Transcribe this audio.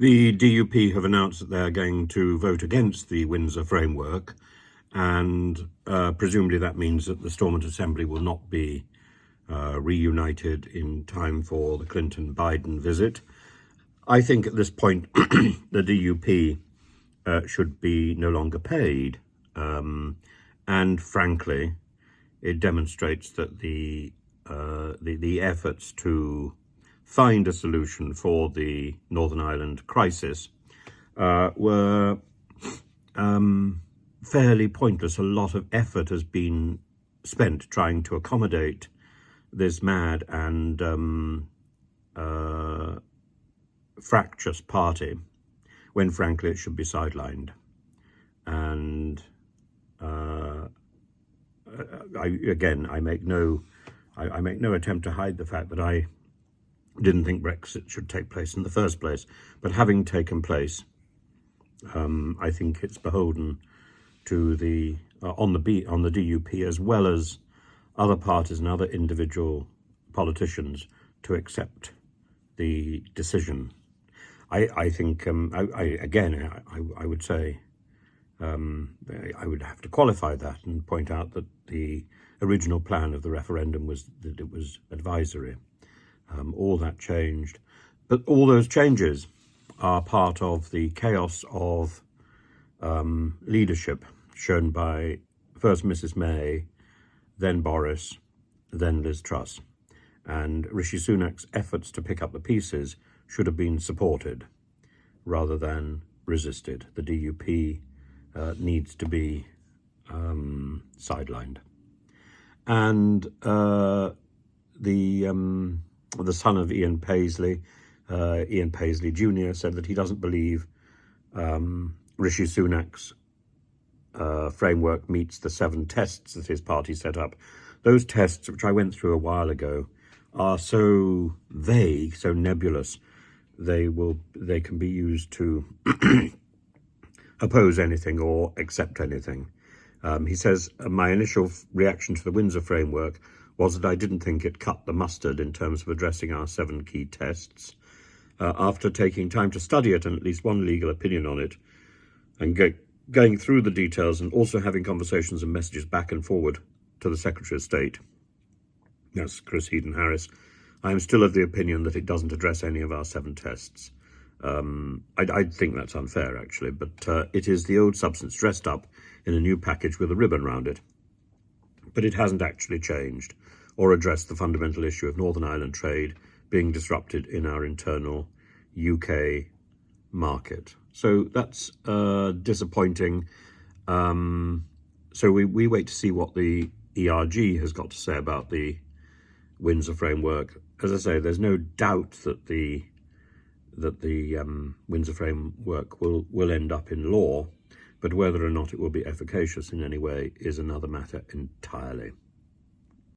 The DUP have announced that they're going to vote against the Windsor framework, and presumably that means that the Stormont Assembly will not be reunited in time for the Clinton-Biden visit. I think at this point the DUP should be no longer paid, and frankly, it demonstrates that the efforts to find a solution for the Northern Ireland crisis were fairly pointless. A lot of effort has been spent trying to accommodate this mad and fractious party, when frankly it should be sidelined. And I make no attempt to hide the fact that I didn't think Brexit should take place in the first place, but having taken place, I think it's beholden to the on the DUP as well as other parties and other individual politicians to accept the decision. I think I would say I would have to qualify that and point out that the original plan of the referendum was that it was advisory. All that changed, but all those changes are part of the chaos of leadership shown by first Mrs. May, then Boris, then Liz Truss. And Rishi Sunak's efforts to pick up the pieces should have been supported rather than resisted. The DUP needs to be sidelined. And the son of Ian Paisley Jr., said that he doesn't believe Rishi Sunak's framework meets the 7 tests that his party set up. Those tests, which I went through a while ago, are so vague, so nebulous, they can be used to oppose anything or accept anything. He says, my initial reaction to the Windsor framework was that I didn't think it cut the mustard in terms of addressing our 7 key tests. After taking time to study it and at least one legal opinion on it, and going through the details and also having conversations and messages back and forward to the Secretary of State, that's Chris Heaton-Harris, I am still of the opinion that it doesn't address any of our 7 tests. I think that's unfair, actually, but it is the old substance dressed up in a new package with a ribbon around it. But it hasn't actually changed or addressed the fundamental issue of Northern Ireland trade being disrupted in our internal UK market. So that's disappointing. So we wait to see what the ERG has got to say about the Windsor framework. As I say, there's no doubt that the Windsor framework will end up in law, but whether or not it will be efficacious in any way is another matter entirely.